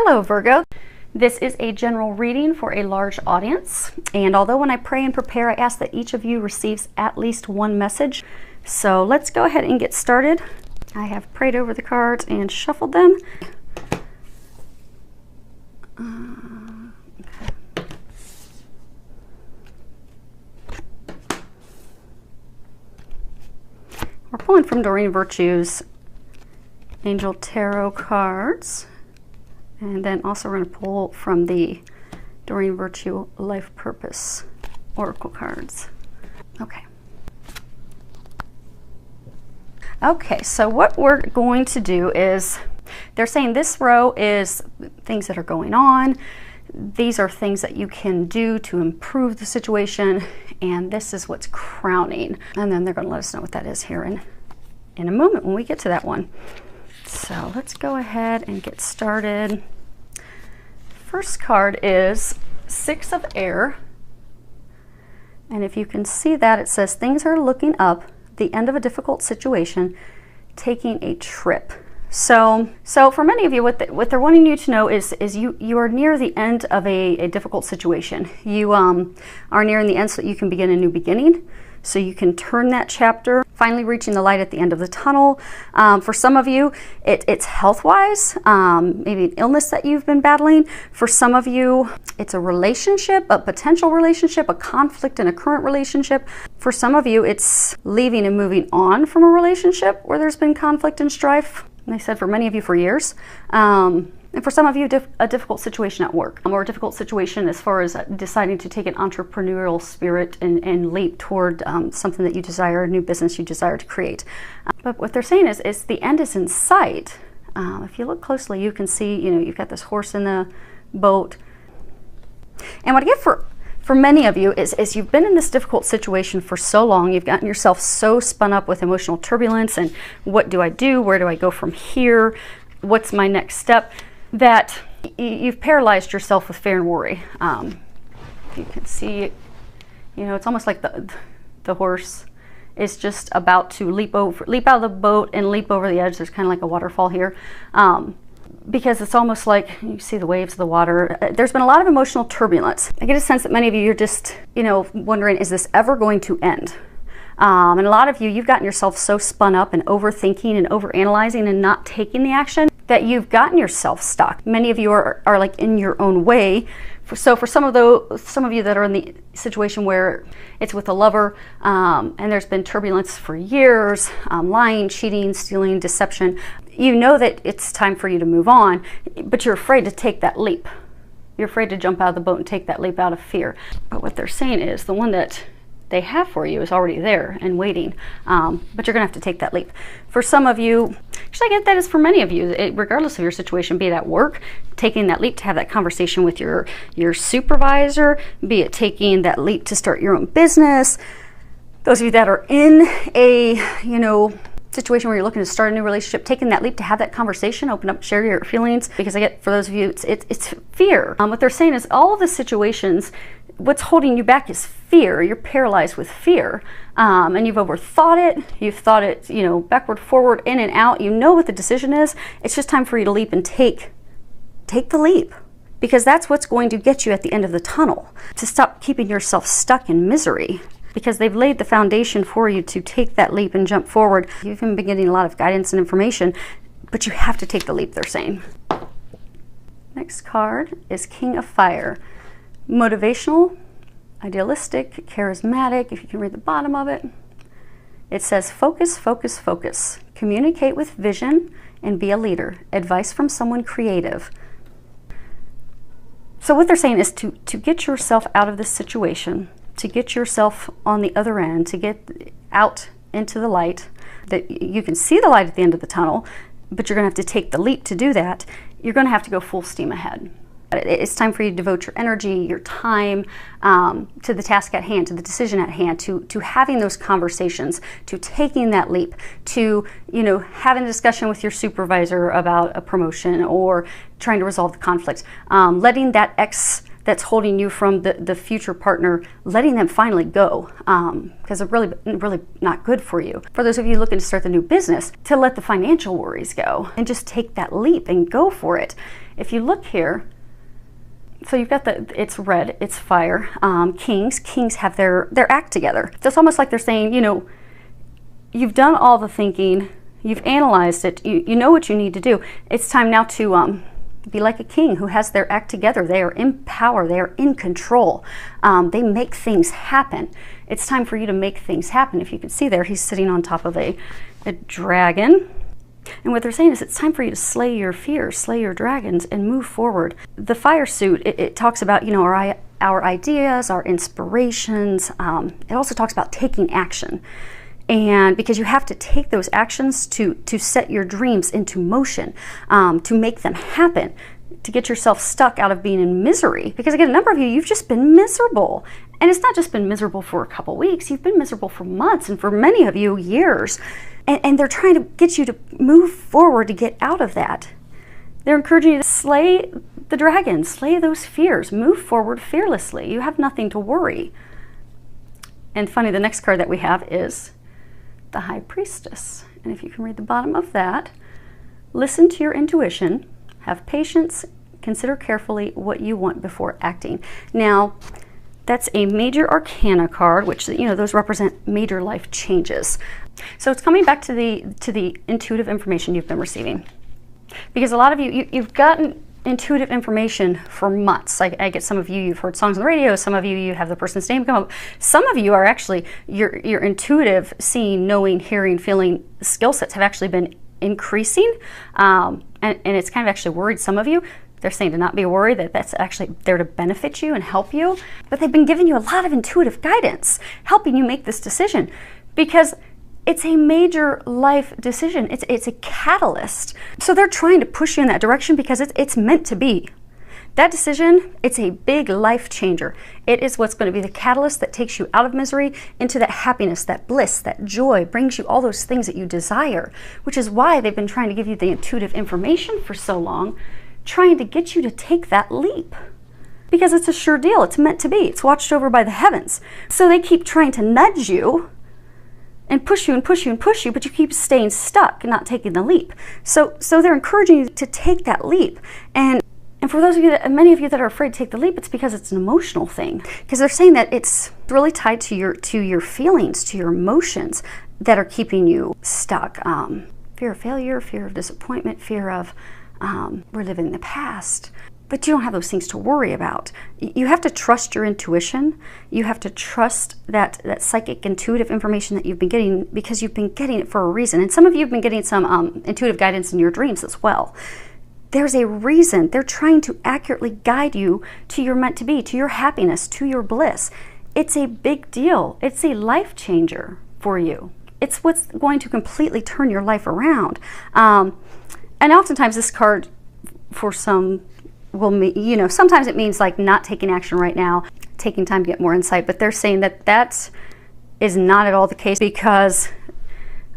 Hello Virgo. This is a general reading for a large audience, and although when I pray and prepare I ask that each of you receives at least one message, so let's go ahead and get started. I have prayed over the cards and shuffled them. Okay. We're pulling from Doreen Virtue's Angel Tarot cards. And then also we're going to pull from the Doreen Virtue Life Purpose Oracle cards. Okay, so what we're going to do is, they're saying this row is things that are going on. These are things that you can do to improve the situation, and this is what's crowning. And then they're going to let us know what that is here in a moment when we get to that one. So let's go ahead and get started. First card is Six of Air. And if you can see that, it says things are looking up, the end of a difficult situation, taking a trip. So for many of you, what they're wanting you to know is you are near the end of a difficult situation. You are nearing the end so that you can begin a new beginning. So you can turn that chapter, finally reaching the light at the end of the tunnel. For some of you, it's health-wise, maybe an illness that you've been battling. For some of you, it's a relationship, a potential relationship, a conflict in a current relationship. For some of you, it's leaving and moving on from a relationship where there's been conflict and strife. And I said for many of you for years. And for some of you, a difficult situation at work, or a difficult situation as far as deciding to take an entrepreneurial spirit and leap toward something that you desire, a new business you desire to create. But what they're saying is the end is in sight. If you look closely, you can see, you've got this horse in the boat. And what I get for many of you is you've been in this difficult situation for so long, you've gotten yourself so spun up with emotional turbulence and what do I do? Where do I go from here? What's my next step? That you've paralyzed yourself with fear and worry. You can see, it's almost like the horse is just about to leap out of the boat and leap over the edge. There's kind of like a waterfall here. Because it's almost like you see the waves of the water. There's been a lot of emotional turbulence. I get a sense that many of you, you're just, wondering, is this ever going to end? And a lot of you, you've gotten yourself so spun up and overthinking and overanalyzing and not taking the action that you've gotten yourself stuck. Many of you are like in your own way. So for some of you that are in the situation where it's with a lover, and there's been turbulence for years, lying, cheating, stealing, deception, you know that it's time for you to move on, but you're afraid to take that leap. You're afraid to jump out of the boat and take that leap out of fear. But what they're saying is the one that they have for you is already there and waiting, but you're gonna have to take that leap. For some of you, actually I get that is for many of you, regardless of your situation, be it at work, taking that leap to have that conversation with your supervisor, be it taking that leap to start your own business. Those of you that are in a, situation where you're looking to start a new relationship, taking that leap to have that conversation, open up, share your feelings, because I get for those of you, it's fear. What they're saying is all of the situations, what's holding you back is fear. You're paralyzed with fear, and you've overthought it. You've thought it, backward, forward, in and out. You know what the decision is. It's just time for you to leap and take the leap, because that's what's going to get you at the end of the tunnel, to stop keeping yourself stuck in misery, because they've laid the foundation for you to take that leap and jump forward. You've even been getting a lot of guidance and information, but you have to take the leap, they're saying. Next card is King of Fire. Motivational, idealistic, charismatic. If you can read the bottom of it, it says focus, focus, focus. Communicate with vision and be a leader. Advice from someone creative. So what they're saying is to get yourself out of this situation, to get yourself on the other end, to get out into the light, that you can see the light at the end of the tunnel, but you're going to have to take the leap to do that. You're going to have to go full steam ahead. It's time for you to devote your energy, your time to the task at hand, to the decision at hand, to having those conversations, to taking that leap, to having a discussion with your supervisor about a promotion or trying to resolve the conflict, letting that ex that's holding you from the future partner, letting them finally go, because it's really not good for you. For those of you looking to start the new business, to let the financial worries go and just take that leap and go for it. if you look here, so you've got it's red, it's fire. Kings have their act together. So it's almost like they're saying, you know, you've done all the thinking, you've analyzed it, you know what you need to do. It's time now to be like a king who has their act together. They are in power, they are in control. They make things happen. It's time for you to make things happen. If you can see there, he's sitting on top of a dragon. And what they're saying is it's time for you to slay your fears, slay your dragons, and move forward. The fire suit, it talks about, you know, our ideas, our inspirations. It also talks about taking action. And because you have to take those actions to set your dreams into motion, to make them happen, to get yourself stuck out of being in misery. Because again, a number of you, you've just been miserable. And it's not just been miserable for a couple weeks, you've been miserable for months, and for many of you, years. And they're trying to get you to move forward to get out of that. They're encouraging you to slay the dragon, slay those fears, move forward fearlessly. You have nothing to worry. And funny, the next card that we have is the High Priestess. And if you can read the bottom of that, listen to your intuition, have patience, consider carefully what you want before acting. Now, that's a major arcana card, which, you know, those represent major life changes. So it's coming back to the intuitive information you've been receiving. Because a lot of you've gotten intuitive information for months. I get some of you, you've heard songs on the radio, some of you have the person's name come up. Some of you are actually, your intuitive seeing, knowing, hearing, feeling skill sets have actually been increasing. And it's kind of actually worried some of you. They're saying to not be worried, that that's actually there to benefit you and help you. But they've been giving you a lot of intuitive guidance, helping you make this decision. Because it's a major life decision. It's a catalyst. So they're trying to push you in that direction because it's meant to be. That decision, it's a big life changer. It is what's going to be the catalyst that takes you out of misery into that happiness, that bliss, that joy, brings you all those things that you desire, which is why they've been trying to give you the intuitive information for so long, trying to get you to take that leap. Because it's a sure deal. It's meant to be. It's watched over by the heavens. So they keep trying to nudge you and push you and push you and push you, but you keep staying stuck and not taking the leap. So they're encouraging you to take that leap. And for those of you many of you that are afraid to take the leap, it's because it's an emotional thing. Because they're saying that it's really tied to your feelings, to your emotions that are keeping you stuck. Fear of failure, fear of disappointment, fear of reliving the past. But you don't have those things to worry about. You have to trust your intuition. You have to trust that psychic intuitive information that you've been getting, because you've been getting it for a reason. And some of you have been getting some intuitive guidance in your dreams as well. There's a reason. They're trying to accurately guide you to your meant to be, to your happiness, to your bliss. It's a big deal. It's a life changer for you. It's what's going to completely turn your life around. And oftentimes this card, for some, will mean, you know, sometimes it means like not taking action right now, taking time to get more insight. But they're saying that is not at all the case, because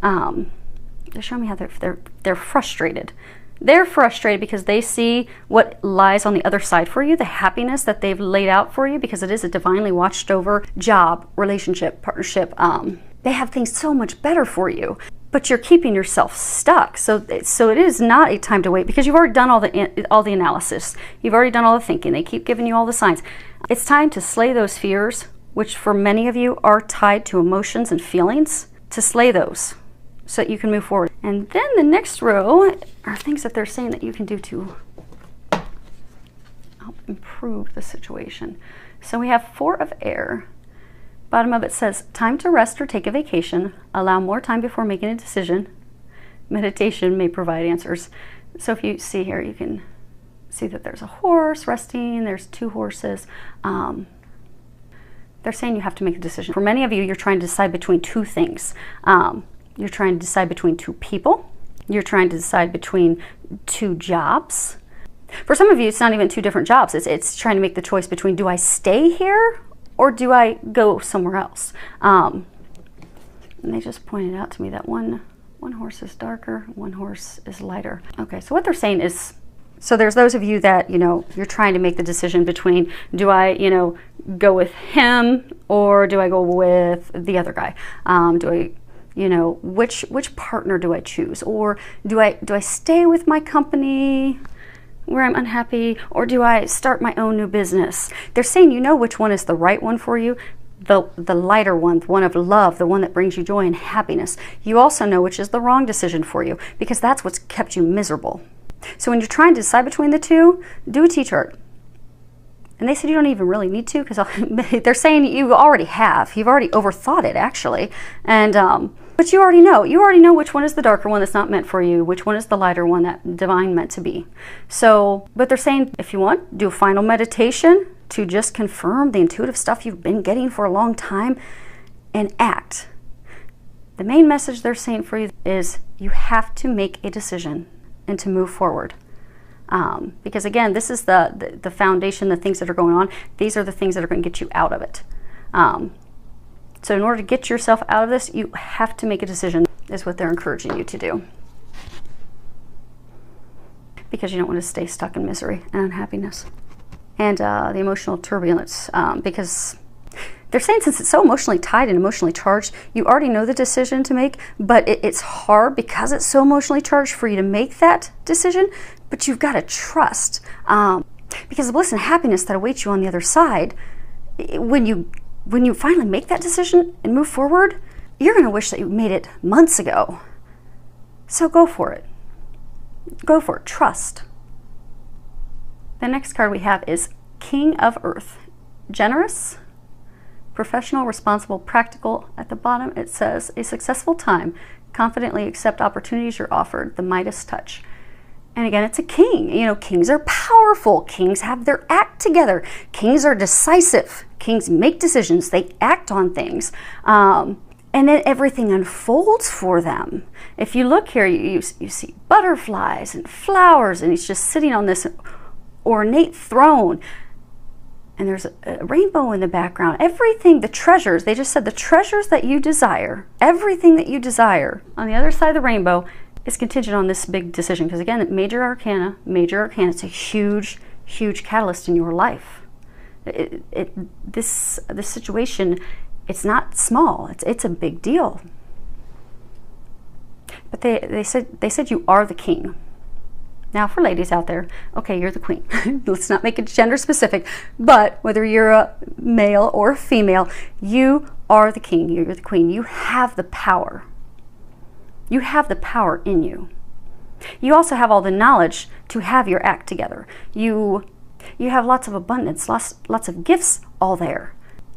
they're showing me how they're frustrated. They're frustrated because they see what lies on the other side for you, the happiness that they've laid out for you, because it is a divinely watched over job, relationship, partnership. They have things so much better for you, but you're keeping yourself stuck. So it is not a time to wait, because you've already done all the analysis. You've already done all the thinking. They keep giving you all the signs. It's time to slay those fears, which for many of you are tied to emotions and feelings, to slay those so that you can move forward. And then the next row are things that they're saying that you can do to help improve the situation. So we have 4 of air. Bottom of it says, time to rest or take a vacation. Allow more time before making a decision. Meditation may provide answers. So if you see here, you can see that there's a horse resting. There's 2 horses. They're saying you have to make a decision. For many of you, you're trying to decide between 2 things. You're trying to decide between 2 people. You're trying to decide between 2 jobs. For some of you, it's not even 2 different jobs. It's trying to make the choice between, do I stay here or do I go somewhere else? And they just pointed out to me that one horse is darker, 1 horse is lighter. Okay, so what they're saying is, so there's those of you that, you know, you're trying to make the decision between, do I, you know, go with him or do I go with the other guy? Do I, you know, which partner do I choose? Or do I stay with my company? where I'm unhappy, or do I start my own new business? They're saying you know which one is the right one for you, the lighter one, the one of love, the one that brings you joy and happiness. You also know which is the wrong decision for you, because that's what's kept you miserable. So when you're trying to decide between the two, do a T-chart. And they said you don't even really need to, because they're saying you already have. You've already overthought it, actually. And but you already know. You already know which one is the darker one that's not meant for you, which one is the lighter one that divine meant to be. So, but they're saying if you want, do a final meditation to just confirm the intuitive stuff you've been getting for a long time, and act. The main message they're saying for you is you have to make a decision and to move forward. Because again, this is the foundation, the things that are going on. These are the things that are going to get you out of it. So in order to get yourself out of this, you have to make a decision, is what they're encouraging you to do. Because you don't want to stay stuck in misery and unhappiness. And the emotional turbulence, because they're saying since it's so emotionally tied and emotionally charged, you already know the decision to make, but it's hard because it's so emotionally charged for you to make that decision, but you've got to trust. Because the bliss and happiness that awaits you on the other side, when you finally make that decision and move forward, you're going to wish that you made it months ago. So go for it. Go for it. Trust. The next card we have is King of Earth. Generous, professional, responsible, practical. At the bottom it says, a successful time. Confidently accept opportunities you're offered. The Midas touch. And again, it's a king. You know, kings are powerful. Kings have their act together. Kings are decisive. Kings make decisions. They act on things. And then everything unfolds for them. If you look here, you see butterflies and flowers, and he's just sitting on this ornate throne. And there's a rainbow in the background. Everything, the treasures, they just said the treasures that you desire, everything that you desire on the other side of the rainbow is contingent on this big decision. Because again, major arcana, it's a huge, huge catalyst in your life. This situation, it's not small. It's a big deal. But they said you are the king. Now, for ladies out there, okay, you're the queen. Let's not make it gender specific, but whether you're a male or a female, you are the king. You're the queen. You have the power. You have the power in you. You also have all the knowledge to have your act together. You have lots of abundance, lots of gifts all there.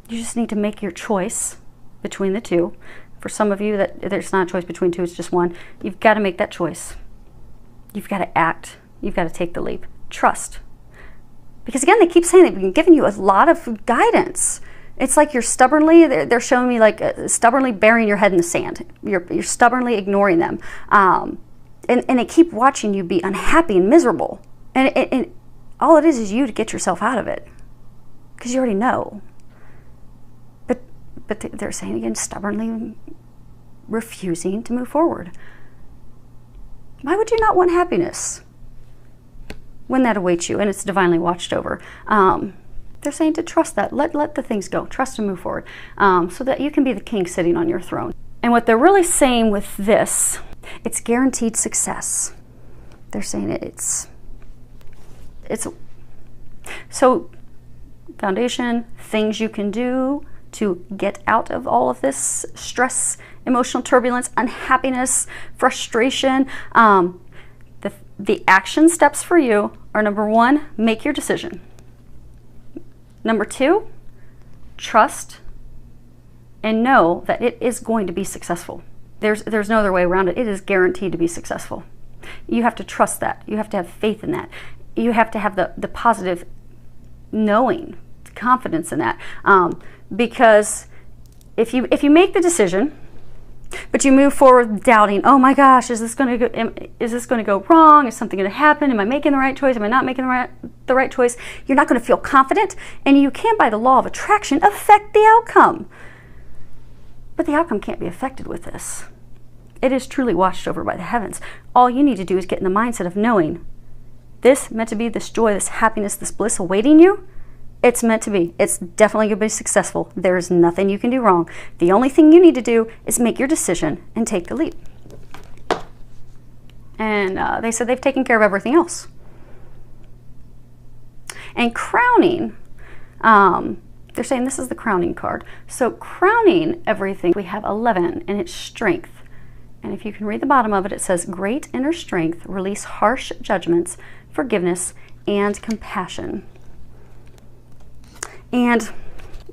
You just need to make your choice between the two. For some of you, that there's not a choice between two, it's just one. You've got to make that choice. You've got to act. You've got to take the leap. Trust. Because again, they keep saying they've been giving you a lot of guidance. It's like you're stubbornly, they're showing me like stubbornly burying your head in the sand. You're stubbornly ignoring them. And they keep watching you be unhappy and miserable. And all it is you to get yourself out of it. Because you already know. But they're saying again, stubbornly refusing to move forward. Why would you not want happiness when that awaits you and it's divinely watched over? They're saying to trust that. Let the things go. Trust and move forward so that you can be the king sitting on your throne. And what they're really saying with this, it's guaranteed success. They're saying it's so foundation, things you can do to get out of all of this stress, emotional turbulence, unhappiness, frustration. The action steps for you are: number one, make your decision. Number two, trust and know that it is going to be successful. There's no other way around it. It is guaranteed to be successful. You have to trust that. You have to have faith in that. You have to have the positive knowing, confidence in that. Because if you make the decision, but you move forward doubting, oh my gosh, is this going to go wrong? Is something going to happen? Am I making the right choice? Am I not making the right choice? You're not going to feel confident, and you can, by the law of attraction, affect the outcome. But the outcome can't be affected with this. It is truly watched over by the heavens. All you need to do is get in the mindset of knowing this meant to be, this joy, this happiness, this bliss awaiting you. It's meant to be. It's definitely going to be successful. There is nothing you can do wrong. The only thing you need to do is make your decision and take the leap. And they said they've taken care of everything else. And crowning, they're saying this is the crowning card. So crowning everything, we have 11, and it's strength. And if you can read the bottom of it, it says, great inner strength, release harsh judgments, forgiveness, and compassion. And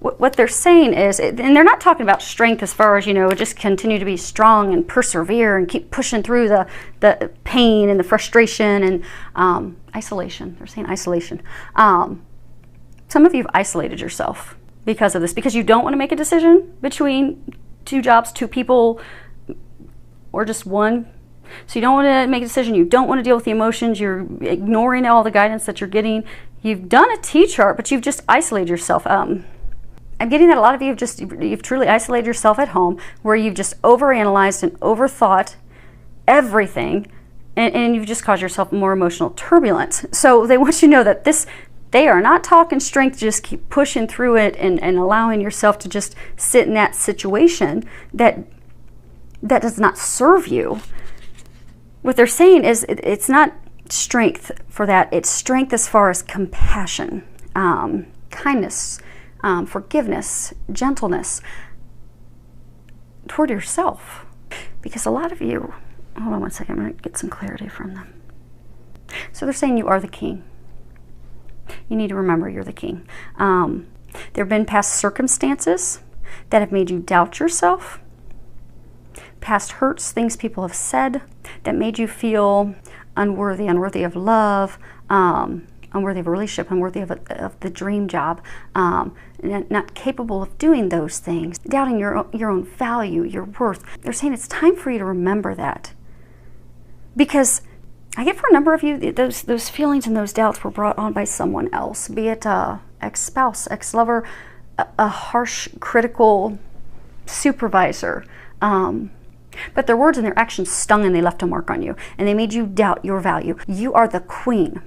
what they're saying is, and they're not talking about strength as far as, you know, just continue to be strong and persevere and keep pushing through the pain and the frustration and isolation. They're saying isolation. Some of you have isolated yourself because of this, because you don't want to make a decision between 2 jobs, 2 people, or just one. So you don't want to make a decision. You don't want to deal with the emotions. You're ignoring all the guidance that you're getting. You've done a T-chart, but you've just isolated yourself. I'm getting that a lot of you you've truly isolated yourself at home, where you've just overanalyzed and overthought everything, and you've just caused yourself more emotional turbulence. So they want you to know that they are not talking strength, just keep pushing through it and allowing yourself to just sit in that situation that does not serve you. What they're saying is it's not strength for that. It's strength as far as compassion, kindness, forgiveness, gentleness toward yourself. Because a lot of you, hold on one second, I'm going to get some clarity from them. So they're saying you are the king. You need to remember you're the king. There have been past circumstances that have made you doubt yourself. Past hurts, things people have said that made you feel unworthy of love, unworthy of a relationship, unworthy of the dream job, not capable of doing those things, doubting your own value, your worth. They're saying it's time for you to remember that. Because I get for a number of you, those feelings and those doubts were brought on by someone else, be it ex-spouse, ex-lover, a harsh, critical supervisor. But their words and their actions stung, and they left a mark on you, and they made you doubt your value. You are the queen.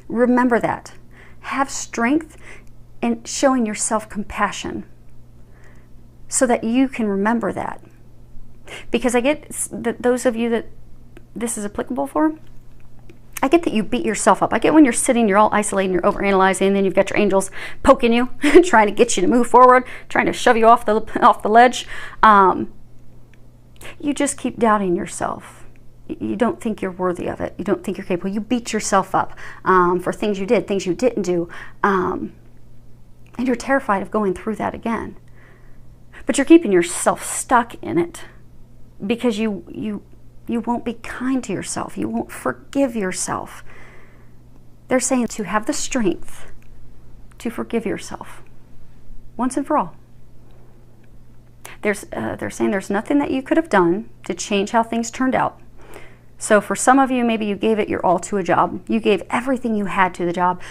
Remember that. Have strength in showing yourself compassion so that you can remember that. Because I get that those of you that this is applicable for, I get that you beat yourself up. I get when you're sitting, you're all isolating, you're overanalyzing, and then you've got your angels poking you, trying to get you to move forward, trying to shove you off the ledge. You just keep doubting yourself. You don't think you're worthy of it. You don't think you're capable. You beat yourself up for things you did, things you didn't do. And you're terrified of going through that again. But you're keeping yourself stuck in it because you won't be kind to yourself. You won't forgive yourself. They're saying to have the strength to forgive yourself once and for all. They're saying there's nothing that you could have done to change how things turned out. So for some of you, maybe you gave it your all to a job. You gave everything you had to the job,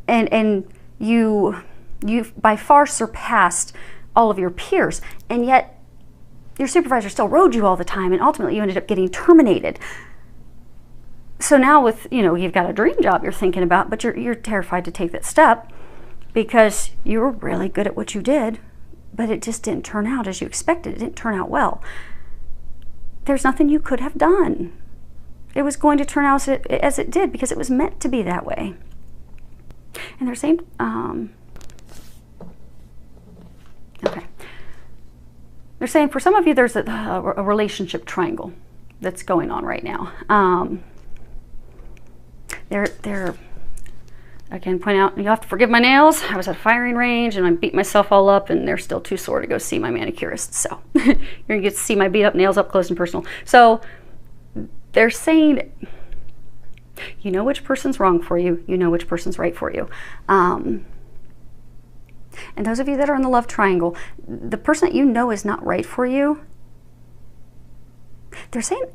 and you by far surpassed all of your peers, and yet your supervisor still rode you all the time, and ultimately you ended up getting terminated. So now with, you've got a dream job you're thinking about, but you're terrified to take that step because you were really good at what you did, but it just didn't turn out as you expected. It didn't turn out well. There's nothing you could have done. It was going to turn out as it did because it was meant to be that way. And they're saying, okay. They're saying for some of you there's a relationship triangle that's going on right now. They're again, point out, you have to forgive my nails. I was at a firing range and I beat myself all up, and they're still too sore to go see my manicurist. So you're going to get to see my beat up nails up close and personal. So they're saying, you know which person's wrong for you. You know which person's right for you. And those of you that are in the love triangle, the person that you know is not right for you, they're saying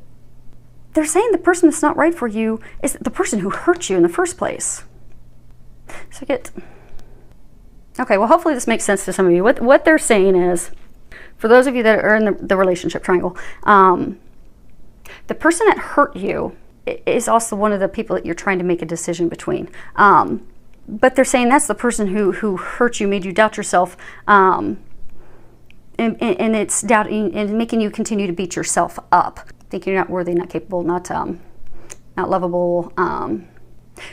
the person that's not right for you is the person who hurt you in the first place. So okay, well, hopefully this makes sense to some of you. What they're saying is, for those of you that are in the relationship triangle, the person that hurt you is also one of the people that you're trying to make a decision between. But they're saying that's the person who hurt you, made you doubt yourself, and it's doubting and making you continue to beat yourself up, thinking you're not worthy, not capable, not lovable,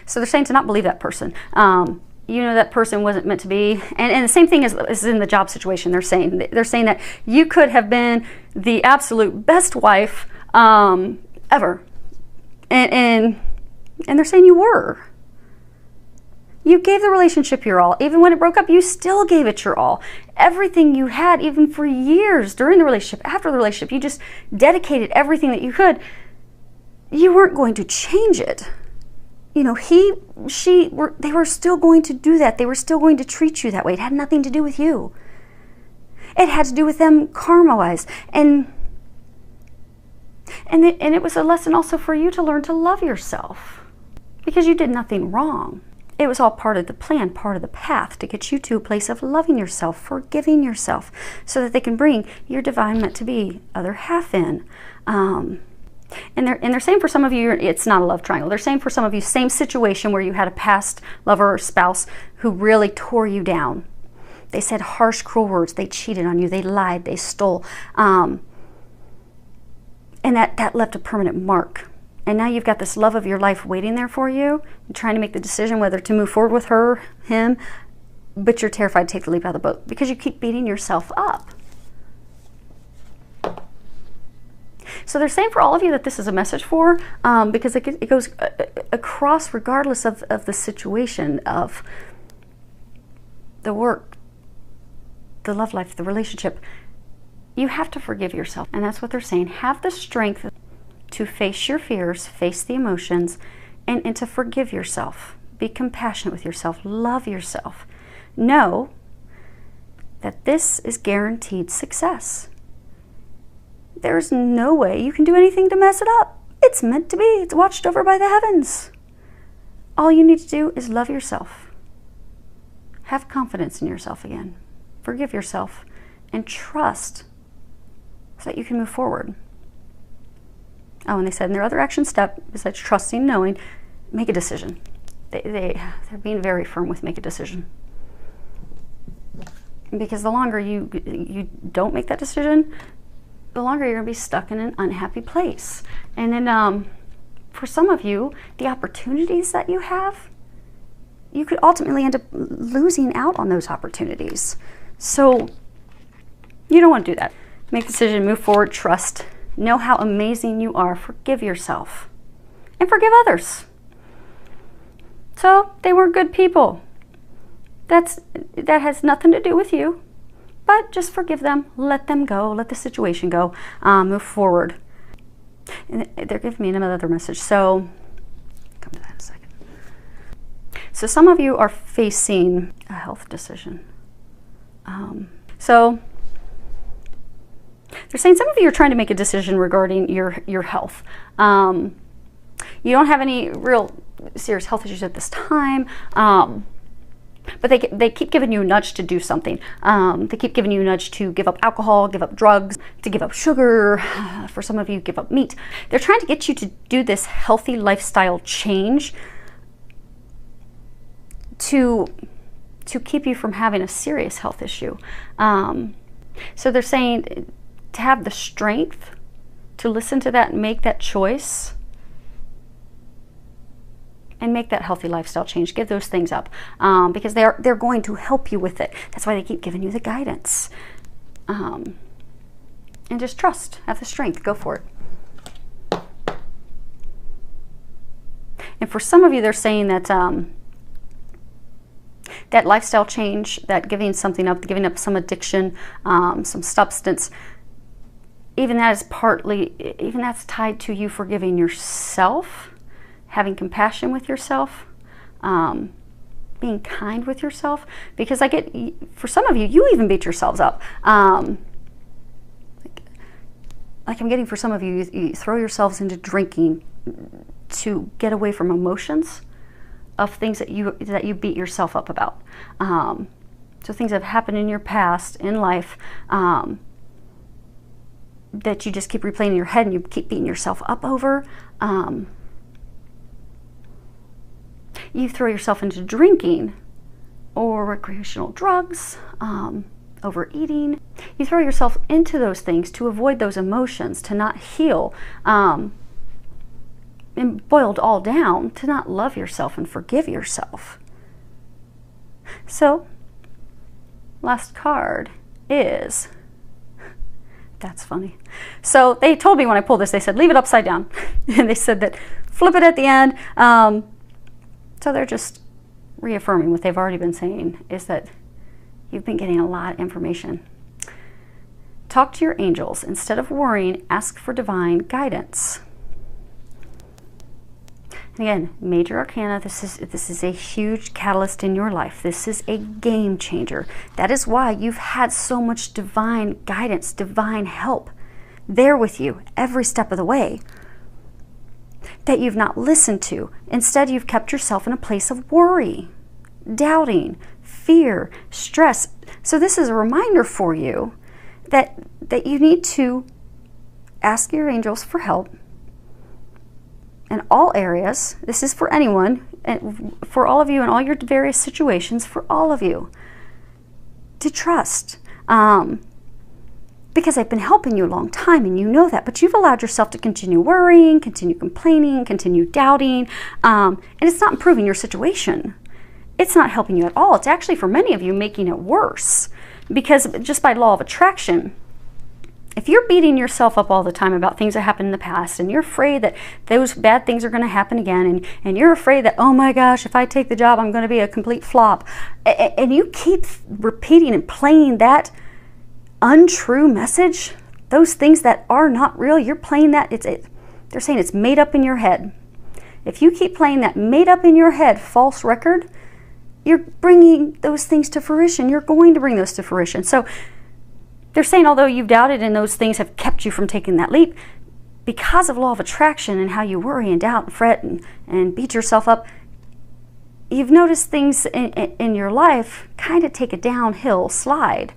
So they're saying to not believe that person. You know that person wasn't meant to be. And the same thing is in the job situation. They're saying that you could have been the absolute best wife ever. And they're saying you were. You gave the relationship your all. Even when it broke up, you still gave it your all. Everything you had, even for years during the relationship, after the relationship, you just dedicated everything that you could. You weren't going to change it. You know, they were still going to do that. They were still going to treat you that way. It had nothing to do with you. It had to do with them karma-wise. And it was a lesson also for you to learn to love yourself, because you did nothing wrong. It was all part of the plan, part of the path to get you to a place of loving yourself, forgiving yourself, so that they can bring your divine meant to be other half in. And they're saying for some of you, it's not a love triangle. They're saying for some of you, same situation where you had a past lover or spouse who really tore you down. They said harsh, cruel words. They cheated on you. They lied. They stole. And that left a permanent mark. And now you've got this love of your life waiting there for you, and trying to make the decision whether to move forward with her, him, but you're terrified to take the leap out of the boat because you keep beating yourself up. So they're saying for all of you that this is a message for, because it goes across regardless of the situation, of the work, the love life, the relationship. You have to forgive yourself. And that's what they're saying. Have the strength to face your fears, face the emotions, and to forgive yourself. Be compassionate with yourself. Love yourself. Know that this is guaranteed success. There's no way you can do anything to mess it up. It's meant to be. It's watched over by the heavens. All you need to do is love yourself. Have confidence in yourself again. Forgive yourself and trust so that you can move forward. Oh, and they said in their other action step, besides trusting, knowing, make a decision. They're being very firm with make a decision. Because the longer you don't make that decision, the longer you're going to be stuck in an unhappy place. And then for some of you, the opportunities that you have, you could ultimately end up losing out on those opportunities. So you don't want to do that. Make a decision, move forward, trust. Know how amazing you are. Forgive yourself. And forgive others. So they were good people. That has nothing to do with you. But just forgive them, let them go, let the situation go, move forward. And they're giving me another message, so come to that in a second. So some of you are facing a health decision. So they're saying some of you are trying to make a decision regarding your health. You don't have any real serious health issues at this time. But they keep giving you a nudge to do something. They keep giving you a nudge to give up alcohol, give up drugs, to give up sugar. For some of you, give up meat. They're trying to get you to do this healthy lifestyle change to keep you from having a serious health issue. So they're saying to have the strength to listen to that and make that choice. And make that healthy lifestyle change. Give those things up because they're going to help you with it. That's why they keep giving you the guidance. And just trust. Have the strength. Go for it. And for some of you, they're saying that that lifestyle change, that giving something up, giving up some addiction, some substance, even that's tied to you forgiving yourself. Having compassion with yourself, being kind with yourself, because for some of you, you even beat yourselves up. Like I'm getting for some of you, you throw yourselves into drinking to get away from emotions of things that you beat yourself up about. So things that have happened in your past, in life, that you just keep replaying in your head and you keep beating yourself up over. You throw yourself into drinking or recreational drugs, overeating. You throw yourself into those things to avoid those emotions, to not heal. And and boiled all down to not love yourself and forgive yourself. So, last card is, that's funny. So they told me when I pulled this, they said, leave it upside down. And they said that flip it at the end. So they're just reaffirming what they've already been saying, is that you've been getting a lot of information. Talk to your angels. Instead of worrying, ask for divine guidance. And again, major arcana, this is a huge catalyst in your life. This is a game changer. That is why you've had so much divine guidance, divine help there with you every step of the way that you've not listened to. Instead, you've kept yourself in a place of worry, doubting, fear, stress. So this is a reminder for you that you need to ask your angels for help in all areas. This is for anyone, and for all of you in all your various situations, for all of you to trust. Because I've been helping you a long time and you know that, but you've allowed yourself to continue worrying, continue complaining, continue doubting, and it's not improving your situation. It's not helping you at all. It's actually, for many of you, making it worse, because just by law of attraction, if you're beating yourself up all the time about things that happened in the past, and you're afraid that those bad things are going to happen again, and you're afraid that, oh my gosh, if I take the job, I'm going to be a complete flop, and you keep repeating and playing that untrue message, those things that are not real, you're playing that, they're saying it's made up in your head. If you keep playing that made up in your head false record, you're bringing those things to fruition. You're going to bring those to fruition. So they're saying, although you've doubted and those things have kept you from taking that leap, because of law of attraction and how you worry and doubt and fret and beat yourself up, you've noticed things in your life kind of take a downhill slide.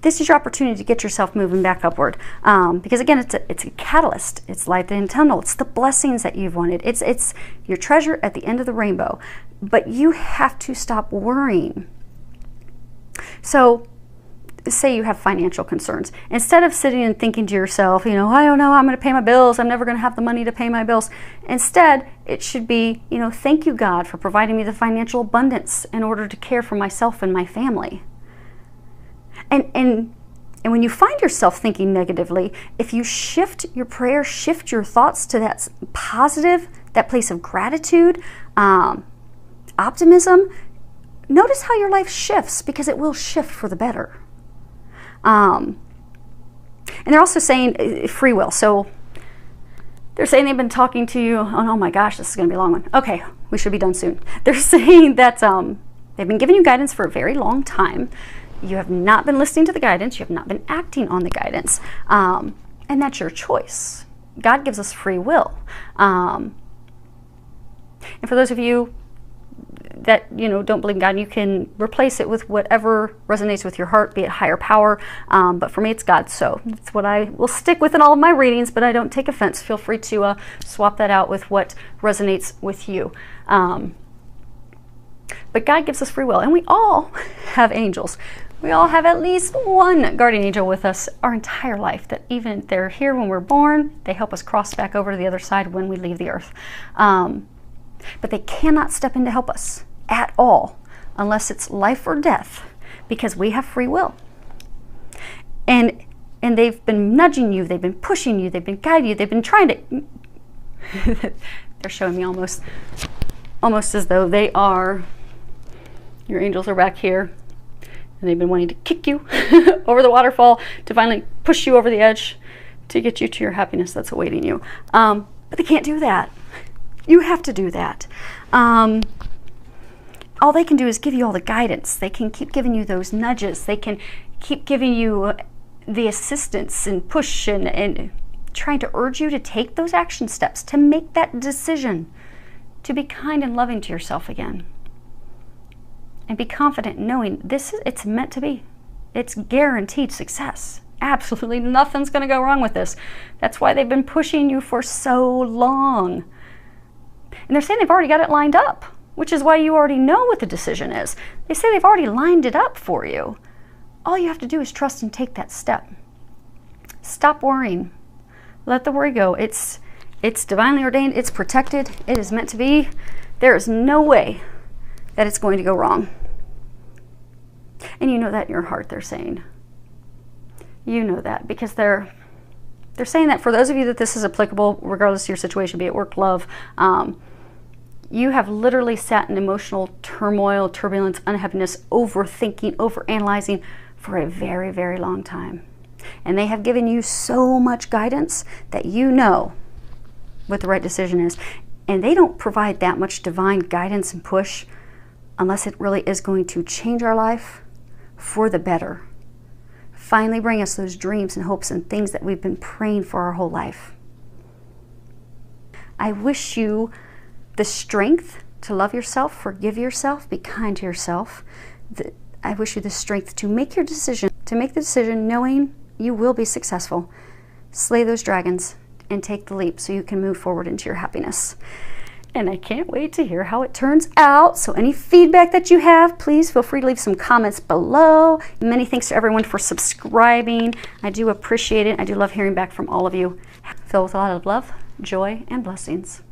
This is your opportunity to get yourself moving back upward. Because again, it's a catalyst. It's light in the tunnel. It's the blessings that you've wanted. It's your treasure at the end of the rainbow. But you have to stop worrying. So, say you have financial concerns. Instead of sitting and thinking to yourself, I don't know, I'm going to pay my bills. I'm never going to have the money to pay my bills. Instead, it should be, thank you, God, for providing me the financial abundance in order to care for myself and my family. And when you find yourself thinking negatively, if you shift your prayer, shift your thoughts to that positive, that place of gratitude, optimism, notice how your life shifts, because it will shift for the better. And they're also saying free will. So they're saying they've been talking to you. Oh my gosh, this is going to be a long one. Okay, we should be done soon. They're saying that they've been giving you guidance for a very long time. You have not been listening to the guidance. You have not been acting on the guidance. And that's your choice. God gives us free will. And for those of you that don't believe in God, you can replace it with whatever resonates with your heart, be it higher power. But for me, it's God. So that's what I will stick with in all of my readings, but I don't take offense. Feel free to swap that out with what resonates with you. But God gives us free will, and we all have angels. We all have at least one guardian angel with us our entire life, that even if they're here when we're born, they help us cross back over to the other side when we leave the earth. But they cannot step in to help us at all unless it's life or death, because we have free will. And they've been nudging you, they've been pushing you, they've been guiding you, they've been trying to... They're showing me almost as though they are... Your angels are back here, and they've been wanting to kick you over the waterfall to finally push you over the edge to get you to your happiness that's awaiting you. But they can't do that. You have to do that. All they can do is give you all the guidance. They can keep giving you those nudges. They can keep giving you the assistance and push and trying to urge you to take those action steps, to make that decision, to be kind and loving to yourself again. And be confident knowing it's meant to be. It's guaranteed success. Absolutely nothing's going to go wrong with this. That's why they've been pushing you for so long. And they're saying they've already got it lined up, which is why you already know what the decision is. They say they've already lined it up for you. All you have to do is trust and take that step. Stop worrying. Let the worry go. It's It's divinely ordained. It's protected. It is meant to be. There is no way that it's going to go wrong. And you know that in your heart, they're saying. You know that because they're saying that for those of you that this is applicable, regardless of your situation, be it work, love, you have literally sat in emotional turmoil, turbulence, unhappiness, overthinking, overanalyzing for a very, very long time. And they have given you so much guidance that you know what the right decision is. And they don't provide that much divine guidance and push unless it really is going to change our life for the better. Finally bring us those dreams and hopes and things that we've been praying for our whole life. I wish you the strength to love yourself, forgive yourself, be kind to yourself. I wish you the strength to make your decision, to make the decision knowing you will be successful. Slay those dragons and take the leap so you can move forward into your happiness. And I can't wait to hear how it turns out. So any feedback that you have, please feel free to leave some comments below. Many thanks to everyone for subscribing. I do appreciate it. I do love hearing back from all of you. Filled with a lot of love, joy, and blessings.